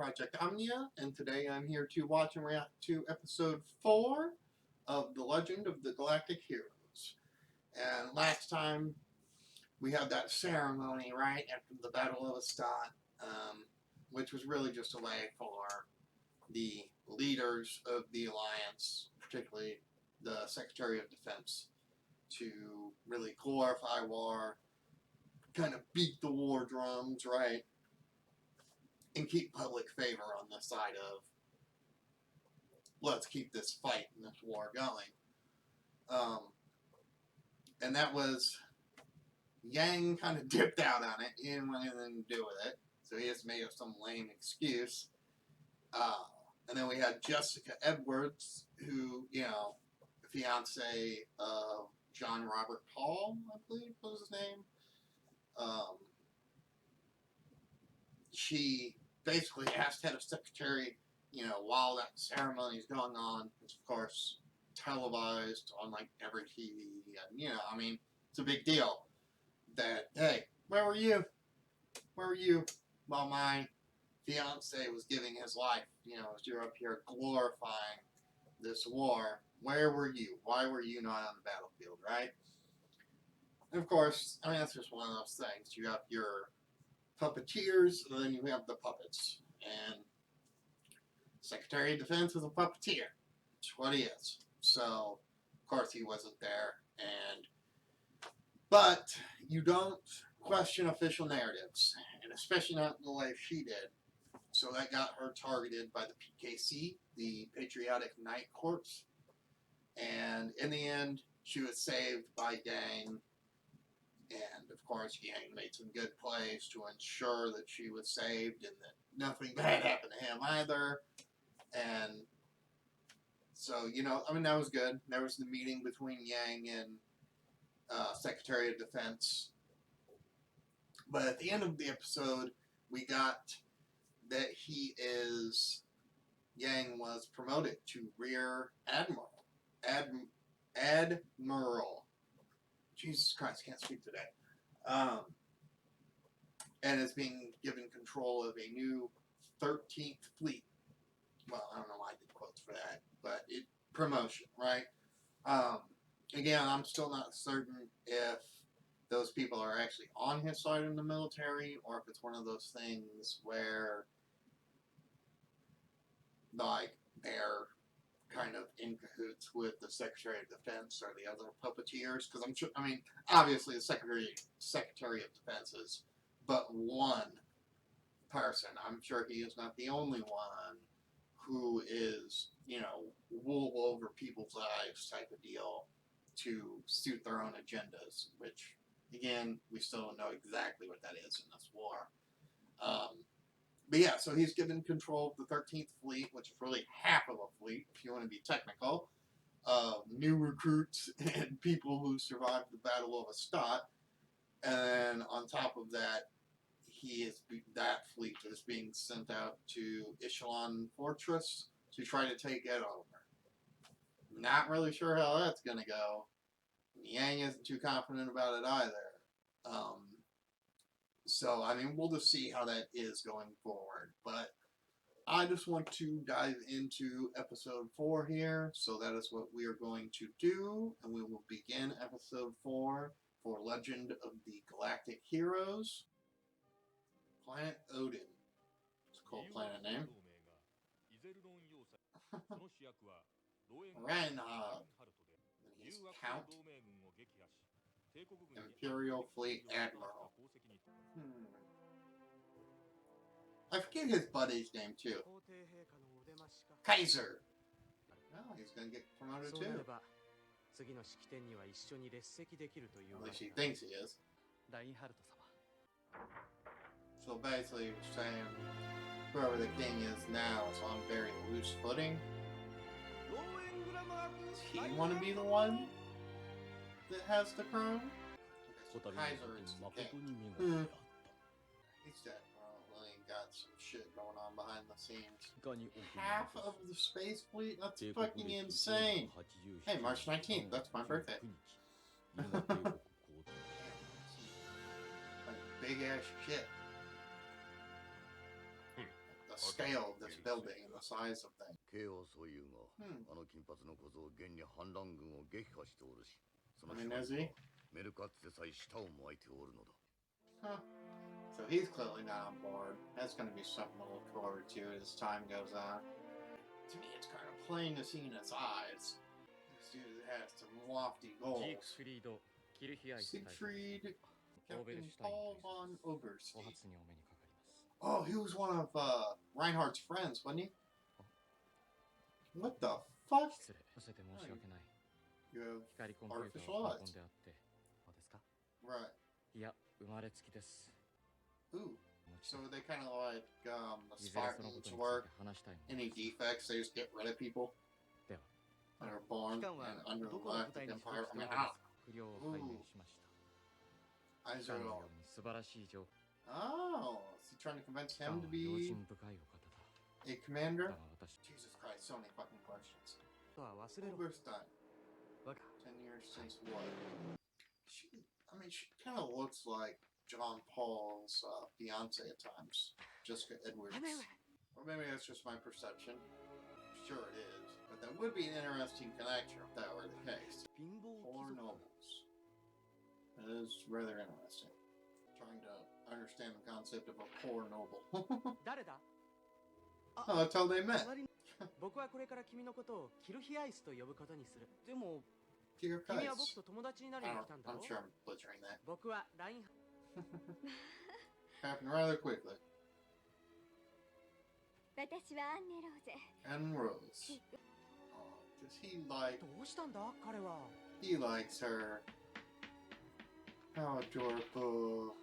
Project Omnia, and today I'm here to watch and react to episode 4 of The Legend of the Galactic Heroes. And last time we had that ceremony right after the Battle of Astat, which was really just a way for the leaders of the Alliance, particularly the Secretary of Defense, to really glorify war, kind of beat the war drums, right? And keep public favor on the side of, let's keep this fight and this war going. And that was, Yang kind of dipped out on it. He didn't want anything to do with it. So he just made up some lame excuse. And then we had Jessica Edwards, who, fiance of John Robert Paul, I believe was his name. She basically asked head of secretary, while that ceremony is going on, it's of course televised on like every TV, and it's a big deal that, hey, where were you? Where were you while my fiance was giving his life? As you're up here glorifying this war, where were you? Why were you not on the battlefield, right? And of course, that's just one of those things. You have your puppeteers, and then you have the puppets. And Secretary of Defense is a puppeteer. That's what he is. So, of course, he wasn't there. But you don't question official narratives, and especially not in the way she did. So that got her targeted by the PKC, the Patriotic Night Corps. And in the end, she was saved by Dang. And, of course, Yang made some good plays to ensure that she was saved and that nothing bad happened to him either. And so, that was good. There was the meeting between Yang and Secretary of Defense. But at the end of the episode, we got that Yang was promoted to Rear Admiral. Admiral. Jesus Christ, can't speak today. And is being given control of a new 13th Fleet. Well, I don't know why I did quotes for that, but promotion, right? Again, I'm still not certain if those people are actually on his side in the military, or if it's one of those things where, like, they're kind of in cahoots with the Secretary of Defense or the other puppeteers, because I'm sure, obviously the Secretary of Defense is but one person. I'm sure he is not the only one who is, wool over people's eyes type of deal to suit their own agendas, which, again, we still don't know exactly what that is in this war. But yeah, so he's given control of the 13th Fleet, which is really half of a fleet, if you want to be technical, new recruits and people who survived the Battle of Astat. And on top of that, that fleet is being sent out to Echelon Fortress to try to take it over. Not really sure how that's going to go. Yang isn't too confident about it either. So, we'll just see how that is going forward. But I just want to dive into episode 4 here. So that is what we are going to do. And we will begin episode 4 for Legend of the Galactic Heroes. Planet Odin. It's a cool planet name. Reinhard. And he's Count. Imperial Fleet Admiral. I forget his buddy's name too. Kaiser. Oh, he's gonna get promoted too. At least he thinks he is. So basically, we're saying whoever the king is now is on very loose footing. Does he want to be the one that has the crown? So Kaiser is the king. He's dead. Probably got some shit going on behind the scenes. Half of the space fleet? That's fucking insane. Hey, March 19th, that's my birthday. Like big ass shit. The scale of this building and the size of things. 慶応そういうが、Hmm. あの金髪の小僧現に反乱軍を撃破しておるし、その I mean, is he? メルカッツェさえ舌を巻いておるのだ。Huh. So he's clearly not on board. That's going to be something to look forward to as time goes on. To me, it's kind of plain to see in his eyes. This dude has some lofty goals. Siegfried, Captain Paul von Oberstein. Oh, he was one of Reinhardt's friends, wasn't he? What the fuck? You have artificial eyes. Right. Ooh. So they kind of like the Spartans work. Any defects, they just get rid of people that are born and under the Galactic Empire. I mean, ooh. Aizo. Oh, is he trying to convince him to be a commander? Jesus Christ, so many fucking questions. Oberstein. 10 years since what? She kind of looks like John Paul's fiance at times, Jessica Edwards. Or maybe that's just my perception. Sure it is, but that would be an interesting connection if that were the case. Poor nobles. That is rather interesting. Trying to understand the concept of a poor noble. Oh, that's how they met. Dear Christ. I'm sure I'm butchering that. Happened rather quickly. And Rose. Oh, does he like... He likes her. How adorable.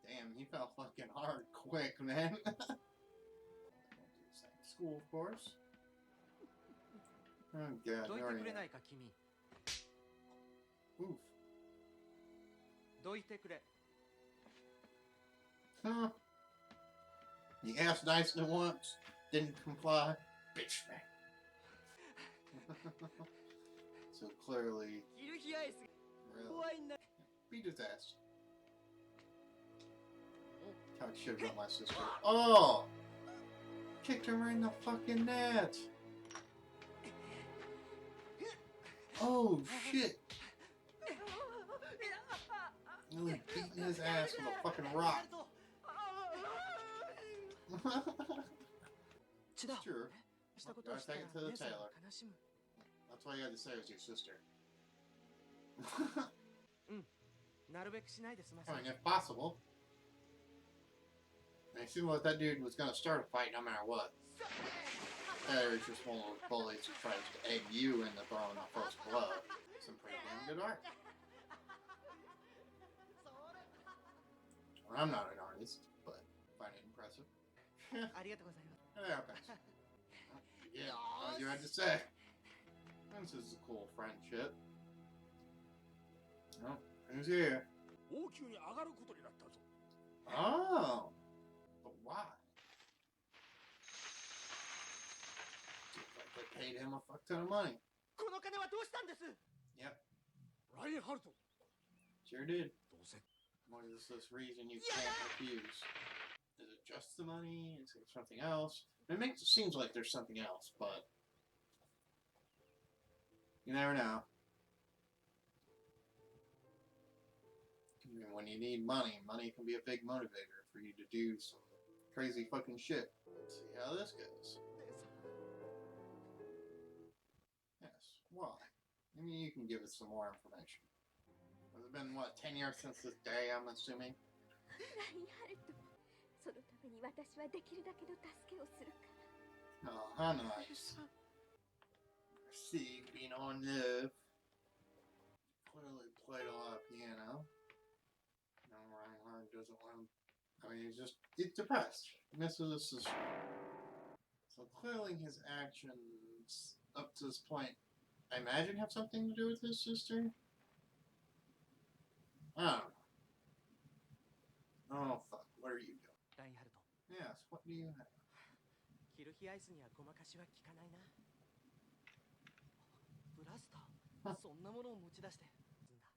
Damn, he fell fucking hard quick, man. School, of course. Oh god, Oof. Huh. He asked nicely once, didn't comply. Bitch man. So clearly, really, beat his ass. Talk shit about my sister. Oh! Kicked her right in the fucking net. Oh shit. He was beating his ass with a fucking rock. It's true. Gotta take it to the tailor. That's why you had to say it was your sister. I mean, if possible. And it seemed like that dude was gonna start a fight no matter what. There's just one of those bullies who tries to egg you into throwing the first blow. Some pretty damn good art. Well, I'm not an artist, but I find it impressive. Yeah, thanks. Yeah, all you had to say. This is a cool friendship. Oh, who's here? Oh! But why? Seems like they paid him a fuck ton of money. Yep. Sure did. What is this reason you can't refuse? Is it just the money? Is it something else? It seems like there's something else, but you never know. I mean, when you need money, money can be a big motivator for you to do some crazy fucking shit. Let's see how this goes. Yes, why? I mean, you can give us some more information. Has it been, what, 10 years since this day, I'm assuming? Oh, how nice. See, being on love. Clearly played a lot of piano. No, Reinhardt doesn't want him. I mean, he's depressed. He misses his sister. So clearly his actions up to this point, I imagine, have something to do with his sister? I don't know. Oh, fuck. What are you doing? Yes, what do you have?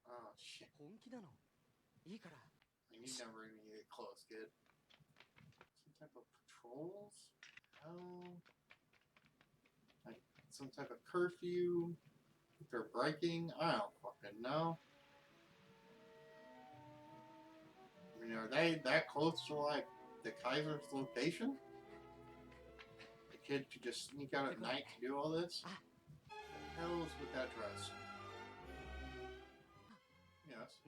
Oh, shit. You never even get close, kid. Some type of rules? Oh, like some type of curfew? If they're breaking? I don't fucking know. I mean, are they that close to like the Kaiser's location? The kid could just sneak out at night to do all this? What the hell is with that dress? Yes.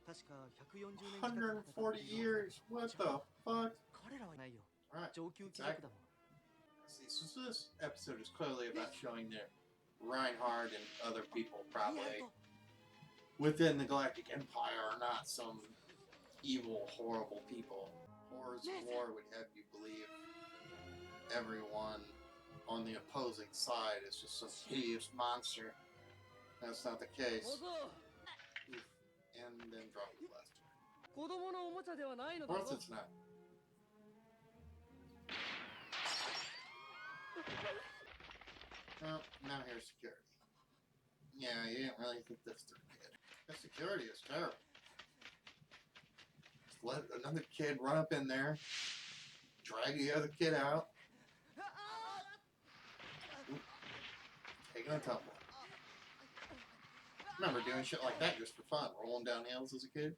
確か140年近く 140 years? What the fuck? 彼らはないよ Right. 上級貴族だもん See, so this episode is clearly about showing that Reinhard and other people probably within the Galactic Empire are not some evil, horrible people. Horrors of War would have you believe everyone on the opposing side is just some hideous monster. That's not the case. Oof. And then drop the blaster. 子供のおもちゃではないの Of だ course ぞ it's not. Well, now here's security. Yeah, you didn't really think this through, kid. The security is terrible. Just let another kid run up in there, drag the other kid out, taking a tumble. Remember doing shit like that just for fun, rolling down hills as a kid?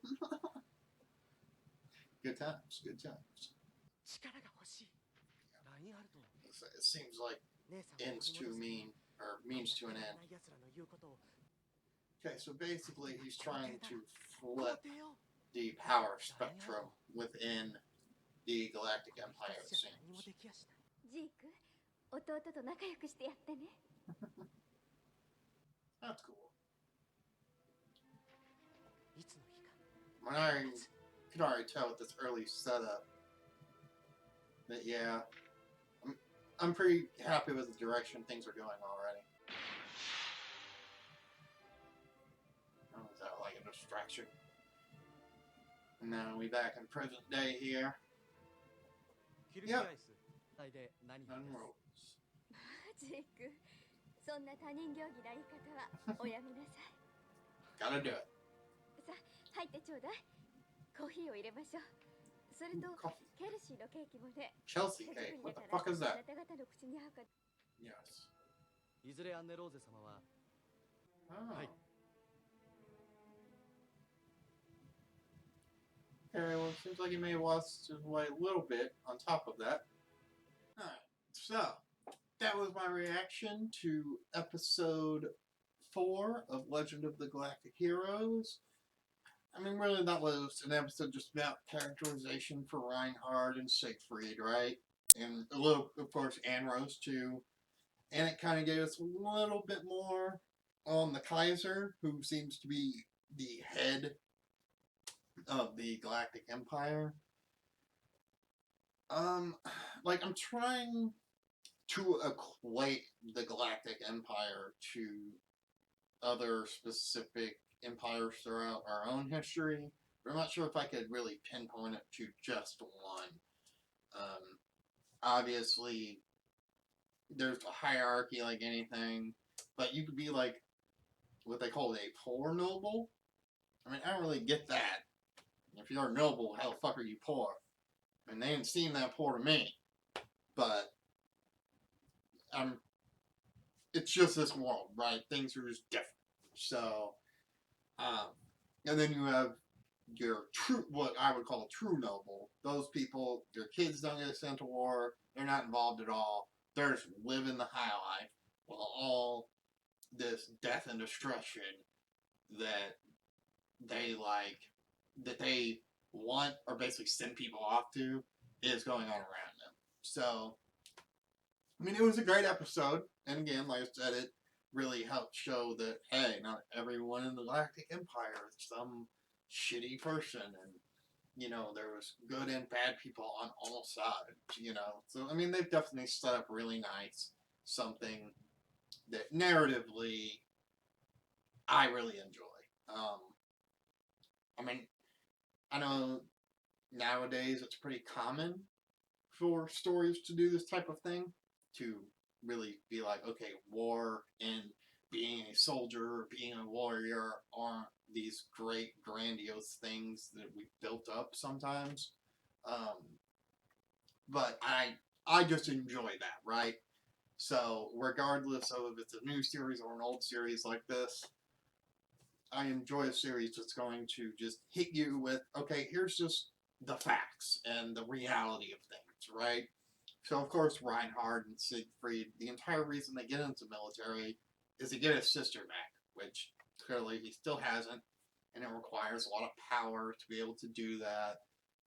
Good times, good times. 力が欲しいラインハルト It seems like 姉さんを ends to mean, or means to an end. 奴らの言うことを Okay, so basically he's trying to 肯 flip 定よ the power spectrum within the Galactic Empire, it 私じゃ何も seems. できやしない ジーク、弟と仲良くしてやってね。 That's cool. いつの日か When I could already tell with this early setup that, yeah, I'm pretty happy with the direction things are going already. Oh, is that like a distraction? And now we back in present day here. ヒルギライス大で何が None です rules. ジーク、そんな他人行儀な言い方はおやめなさい。 Gotta do it. さあ、入ってちょうだい。コーヒーを入れましょう。それと、 Coffee. ケルシーのケーキもね。 Chelsea 手 cake. 作り What だ the から fuck is あ that? なた方の口に合うか。 Yes. いずれアンネローゼ様は Oh. Hi. Okay, well, it seems like he may have lost his way a little bit on top of that. Alright, so that was my reaction to episode 4 of Legend of the Galactic Heroes. I mean, really, that was an episode just about characterization for Reinhard and Siegfried, right? And a little, of course, Anne-Rose, too. And it kind of gave us a little bit more on the Kaiser, who seems to be the head of the Galactic Empire. Like, I'm trying to equate the Galactic Empire to other specific empires throughout our own history, but I'm not sure if I could really pinpoint it to just one. Obviously, there's a hierarchy like anything, but you could be like what they call a poor noble. I mean, I don't really get that. If you're a noble, how the fuck are you poor? And they didn't seem that poor to me. But it's just this world, right? Things are just different. So, and then you have your true, what I would call a true noble. Those people, their kids don't get sent to war. They're not involved at all. They're just living the high life while all this death and destruction that they want or basically send people off to is going on around them. So, I mean, it was a great episode. And again, like I said, it really helped show that, hey, not everyone in the Galactic Empire is some shitty person. And, you know, there was good and bad people on all sides, you know. So, I mean, they've definitely set up really nice something that narratively I really enjoy. I mean, I know nowadays it's pretty common for stories to do this type of thing, to really be like, okay, war and being a soldier or being a warrior aren't these great grandiose things that we've built up sometimes. but I just enjoy that, right? So regardless of if it's a new series or an old series like this, I enjoy a series that's going to just hit you with, okay, here's just the facts and the reality of things, right? So of course Reinhard and Siegfried, the entire reason they get into military is to get his sister back, which clearly he still hasn't, and it requires a lot of power to be able to do that.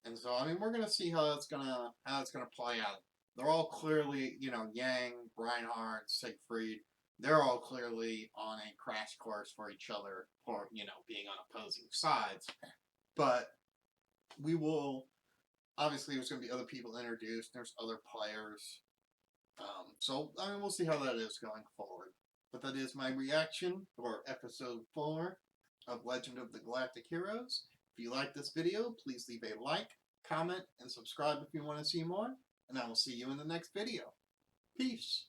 And so I mean we're gonna see how that's gonna play out. They're all clearly, Yang, Reinhard, Siegfried, they're all clearly on a crash course for each other for, being on opposing sides. But we will obviously there's going to be other people introduced. There's other players. So I mean, we'll see how that is going forward. But that is my reaction for episode 4 of Legend of the Galactic Heroes. If you like this video, please leave a like, comment, and subscribe if you want to see more. And I will see you in the next video. Peace.